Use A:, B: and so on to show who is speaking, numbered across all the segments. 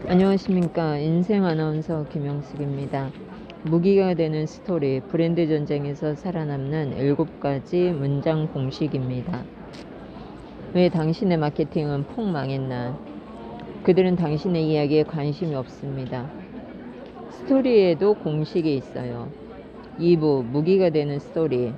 A: 안녕하십니까. 인생 아나운서 김영숙입니다. 무기가 되는 스토리, 브랜드 전쟁에서 살아남는 7가지 문장 공식입니다. 왜 당신의 마케팅은 폭 망했나? 그들은 당신의 이야기에 관심이 없습니다. 스토리에도 공식이 있어요. 2부, 무기가 되는 스토리.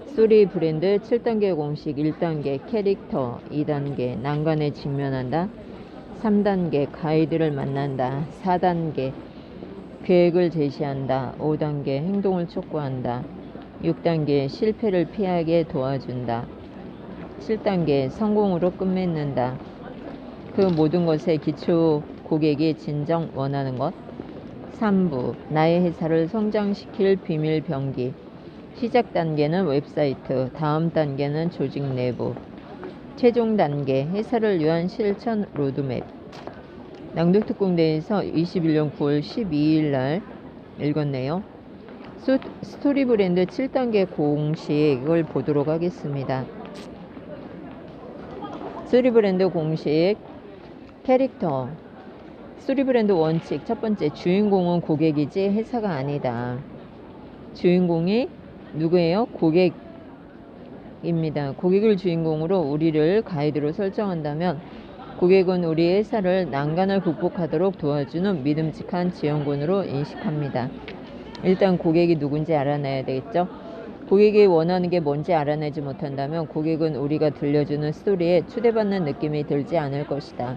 A: 스토리 브랜드 7단계 공식. 1단계 캐릭터, 2단계 난관에 직면한다, 3단계 가이드를 만난다, 4단계 계획을 제시한다, 5단계 행동을 촉구한다, 6단계 실패를 피하게 도와준다, 7단계 성공으로 끝맺는다. 그 모든 것의 기초 고객이 진정 원하는 것. 3부 나의 회사를 성장시킬 비밀 병기. 시작 단계는 웹사이트, 다음 단계는 조직 내부, 최종 단계 회사를 위한 실천 로드맵. 낭독특공대에서 21년 9월 12일 날 읽었네요. 스토리 브랜드 7단계 공식을 보도록 하겠습니다. 스토리 브랜드 공식 캐릭터. 스토리 브랜드 원칙 첫 번째, 주인공은 고객이지 회사가 아니다. 주인공이 누구예요? 고객입니다. 고객을 주인공으로 우리를 가이드로 설정한다면 고객은 우리 회사를 난간을 극복하도록 도와주는 믿음직한 지원군으로 인식합니다. 일단 고객이 누군지 알아내야 되겠죠? 고객이 원하는 게 뭔지 알아내지 못한다면 고객은 우리가 들려주는 스토리에 초대받는 느낌이 들지 않을 것이다.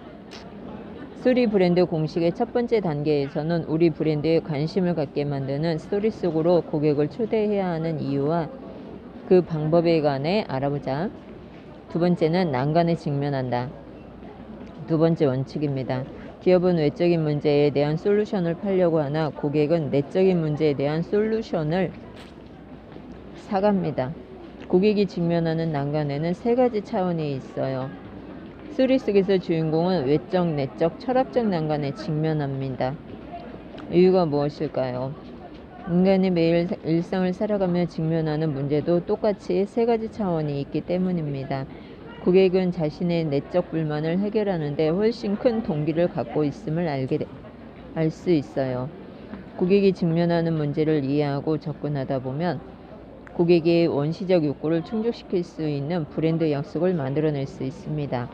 A: 스토리 브랜드 공식의 첫 번째 단계에서는 우리 브랜드에 관심을 갖게 만드는 스토리 속으로 고객을 초대해야 하는 이유와 그 방법에 관해 알아보자. 두 번째는 난관에 직면한다. 두 번째 원칙입니다. 기업은 외적인 문제에 대한 솔루션을 팔려고 하나 고객은 내적인 문제에 대한 솔루션을 사갑니다. 고객이 직면하는 난관에는 3가지 차원이 있어요. 스토리 속에서 주인공은 외적, 내적, 철학적 난관에 직면합니다. 이유가 무엇일까요? 인간이 매일 일상을 살아가며 직면하는 문제도 똑같이 3가지 차원이 있기 때문입니다. 고객은 자신의 내적 불만을 해결하는데 훨씬 큰 동기를 갖고 있음을 알 수 있어요. 고객이 직면하는 문제를 이해하고 접근하다 보면 고객의 원시적 욕구를 충족시킬 수 있는 브랜드 약속을 만들어낼 수 있습니다.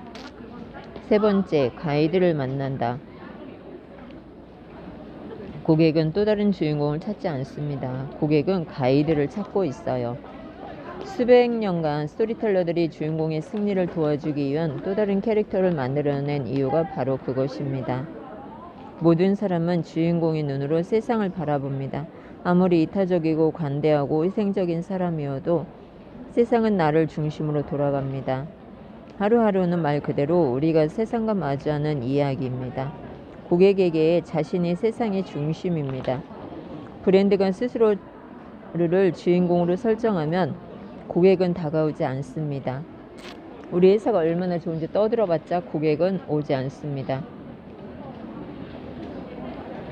A: 세 번째, 가이드를 만난다. 고객은 또 다른 주인공을 찾지 않습니다. 고객은 가이드를 찾고 있어요. 수백 년간 스토리텔러들이 주인공의 승리를 도와주기 위한 또 다른 캐릭터를 만들어낸 이유가 바로 그것입니다. 모든 사람은 주인공의 눈으로 세상을 바라봅니다. 아무리 이타적이고 관대하고 희생적인 사람이어도 세상은 나를 중심으로 돌아갑니다. 하루하루는 말 그대로 우리가 세상과 마주하는 이야기입니다. 고객에게 자신이 세상의 중심입니다. 브랜드가 스스로를 주인공으로 설정하면 고객은 다가오지 않습니다. 우리 회사가 얼마나 좋은지 떠들어봤자 고객은 오지 않습니다.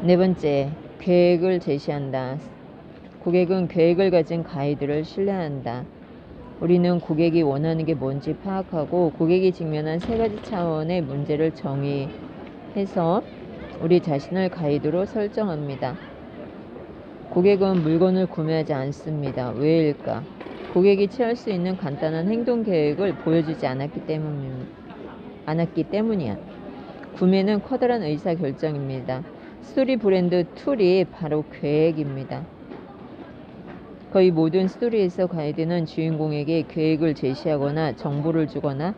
A: 네 번째, 계획을 제시한다. 고객은 계획을 가진 가이드를 신뢰한다. 우리는 고객이 원하는 게 뭔지 파악하고 고객이 직면한 3가지 차원의 문제를 정의해서 우리 자신을 가이드로 설정합니다. 고객은 물건을 구매하지 않습니다. 왜일까? 고객이 취할 수 있는 간단한 행동 계획을 보여주지 않았기 때문이야. 구매는 커다란 의사결정입니다. 스토리 브랜드 툴이 바로 계획입니다. 거의 모든 스토리에서 가이드는 주인공에게 계획을 제시하거나 정보를 주거나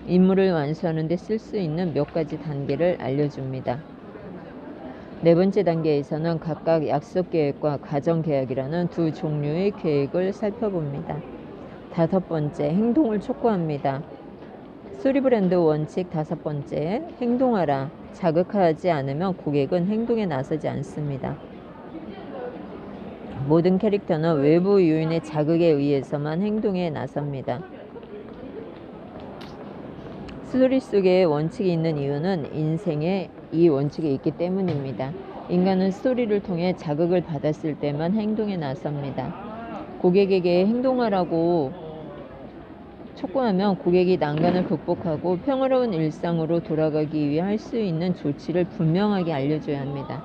A: 임무를 완수하는 데 쓸 수 있는 몇 가지 단계를 알려줍니다. 네 번째 단계에서는 각각 약속 계획과 가정 계획이라는 두 종류의 계획을 살펴봅니다. 다섯 번째, 행동을 촉구합니다. 스토리 브랜드 원칙 다섯 번째, 행동하라. 자극하지 않으면 고객은 행동에 나서지 않습니다. 모든 캐릭터는 외부 요인의 자극에 의해서만 행동에 나섭니다. 스토리 속에 원칙이 있는 이유는 인생에 이 원칙이 있기 때문입니다. 인간은 스토리를 통해 자극을 받았을 때만 행동에 나섭니다. 고객에게 행동하라고 촉구하면 고객이 난관을 극복하고 평화로운 일상으로 돌아가기 위해 할 수 있는 조치를 분명하게 알려줘야 합니다.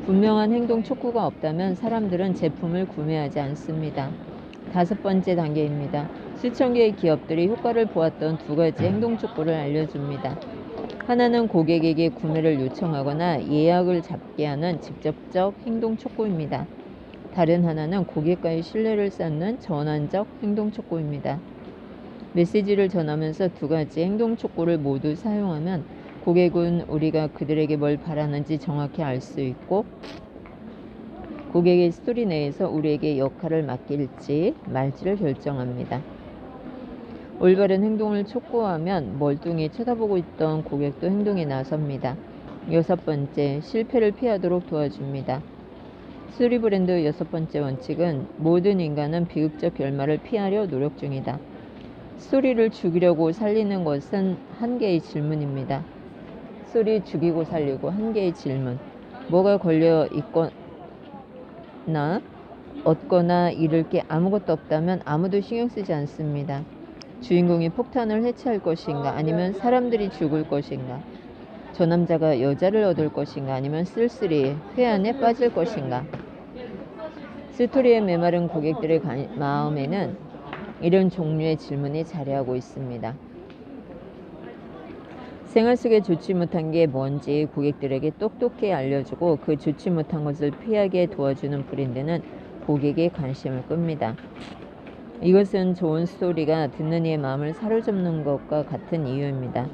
A: 분명한 행동 촉구가 없다면 사람들은 제품을 구매하지 않습니다. 5번째 단계입니다. 수천 개의 기업들이 효과를 보았던 2가지 행동 촉구를 알려줍니다. 하나는 고객에게 구매를 요청하거나 예약을 잡게 하는 직접적 행동 촉구입니다. 다른 하나는 고객과의 신뢰를 쌓는 전환적 행동 촉구입니다. 메시지를 전하면서 2가지 행동 촉구를 모두 사용하면 고객은 우리가 그들에게 뭘 바라는지 정확히 알 수 있고 고객의 스토리 내에서 우리에게 역할을 맡길지 말지를 결정합니다. 올바른 행동을 촉구하면 멀뚱히 쳐다보고 있던 고객도 행동에 나섭니다. 6번째, 실패를 피하도록 도와줍니다. 스토리 브랜드 6번째 원칙은 모든 인간은 비극적 결말을 피하려 노력 중이다. 스토리를 죽이려고 살리는 것은 한 개의 질문입니다. 스토리 죽이고 살리고 한 개의 질문. 뭐가 걸려 있거나 얻거나 잃을 게 아무것도 없다면 아무도 신경 쓰지 않습니다. 주인공이 폭탄을 해체할 것인가 아니면 사람들이 죽을 것인가, 저 남자가 여자를 얻을 것인가 아니면 쓸쓸히 회한에 빠질 것인가. 스토리에 메마른 고객들의 마음에는 이런 종류의 질문이 자리하고 있습니다. 생활 속에 좋지 못한 게 뭔지 고객들에게 똑똑히 알려주고 그 좋지 못한 것을 피하게 도와주는 브랜드는 고객의 관심을 끕니다. 이것은 좋은 스토리가 듣는 이의 마음을 사로잡는 것과 같은 이유입니다.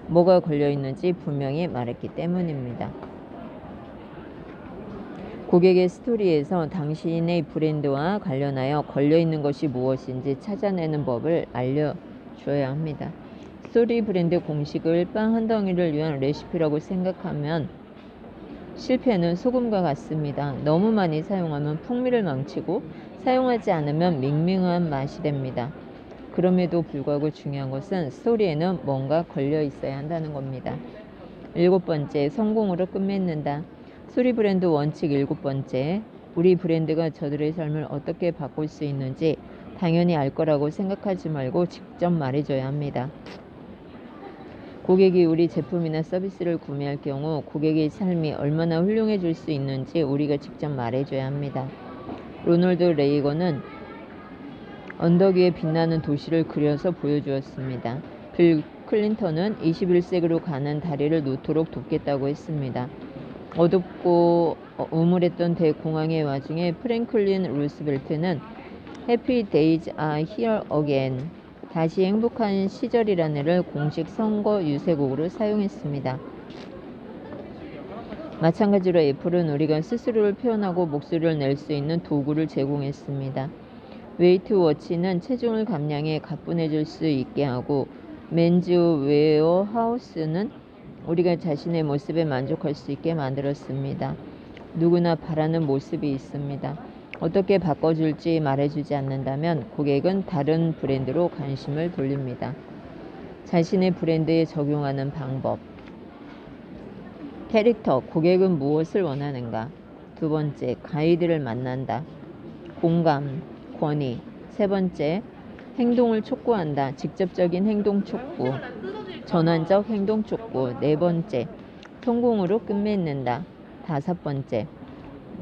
A: 뭐가 걸려있는지 분명히 말했기 때문입니다. 고객의 스토리에서 당신의 브랜드와 관련하여 걸려있는 것이 무엇인지 찾아내는 법을 알려줘야 합니다. 스토리 브랜드 공식을 빵 한 덩이를 위한 레시피라고 생각하면 실패는 소금과 같습니다. 너무 많이 사용하면 풍미를 망치고 사용하지 않으면 밍밍한 맛이 됩니다. 그럼에도 불구하고 중요한 것은 스토리에는 뭔가 걸려 있어야 한다는 겁니다. 7번째, 성공으로 끝맺는다. 스토리 브랜드 원칙 7번째, 우리 브랜드가 저들의 삶을 어떻게 바꿀 수 있는지 당연히 알 거라고 생각하지 말고 직접 말해줘야 합니다. 고객이 우리 제품이나 서비스를 구매할 경우 고객의 삶이 얼마나 훌륭해질 수 있는지 우리가 직접 말해줘야 합니다. 로널드 레이건은 언덕 위에 빛나는 도시를 그려서 보여주었습니다. 빌 클린턴은 21세기로 가는 다리를 놓도록 돕겠다고 했습니다. 어둡고 우물했던 대공황의 와중에 프랭클린 루스벨트는 Happy Days Are Here Again, 다시 행복한 시절이라는를 공식 선거 유세곡으로 사용했습니다. 마찬가지로 애플은 우리가 스스로를 표현하고 목소리를 낼 수 있는 도구를 제공했습니다. 웨이트 워치는 체중을 감량해 가뿐해질 수 있게 하고 맨즈 웨어 하우스는 우리가 자신의 모습에 만족할 수 있게 만들었습니다. 누구나 바라는 모습이 있습니다. 어떻게 바꿔줄지 말해주지 않는다면 고객은 다른 브랜드로 관심을 돌립니다. 자신의 브랜드에 적용하는 방법. 캐릭터, 고객은 무엇을 원하는가? 2번째, 가이드를 만난다. 공감, 권위. 3번째, 행동을 촉구한다. 직접적인 행동 촉구, 전환적 행동 촉구. 4번째, 성공으로 끝맺는다. 5번째,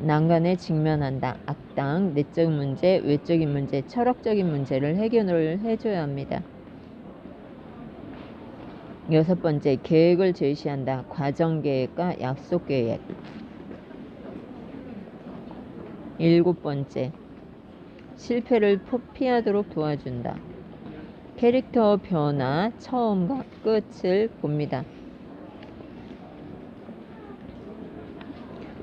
A: 난관에 직면한다. 악당, 내적 문제, 외적인 문제, 철학적인 문제를 해결을 해줘야 합니다. 6번째, 계획을 제시한다. 과정 계획과 약속 계획. 7번째, 실패를 피하도록 도와준다. 캐릭터 변화, 처음과 끝을 봅니다.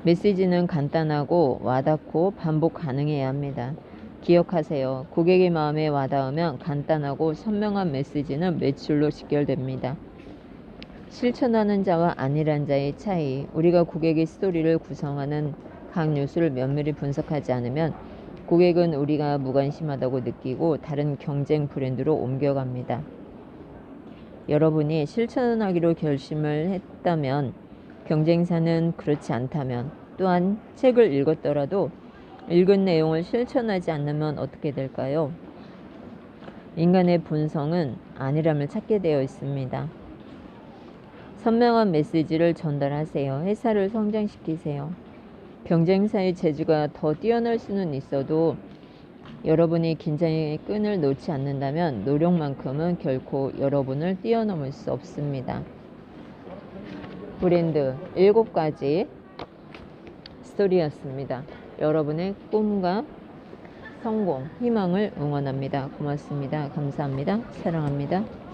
A: 메시지는 간단하고 와닿고 반복 가능해야 합니다. 기억하세요. 고객의 마음에 와닿으면 간단하고 선명한 메시지는 매출로 직결됩니다. 실천하는 자와 아니란 자의 차이. 우리가 고객의 스토리를 구성하는 각 요소를 면밀히 분석하지 않으면 고객은 우리가 무관심하다고 느끼고 다른 경쟁 브랜드로 옮겨갑니다. 여러분이 실천하기로 결심을 했다면, 경쟁사는 그렇지 않다면, 또한 책을 읽었더라도 읽은 내용을 실천하지 않으면 어떻게 될까요? 인간의 본성은 안일함을 찾게 되어 있습니다. 선명한 메시지를 전달하세요. 회사를 성장시키세요. 경쟁사의 재주가 더 뛰어날 수는 있어도 여러분이 긴장의 끈을 놓지 않는다면 노력만큼은 결코 여러분을 뛰어넘을 수 없습니다. 브랜드 7가지 스토리였습니다. 여러분의 꿈과 성공, 희망을 응원합니다. 고맙습니다. 감사합니다. 사랑합니다.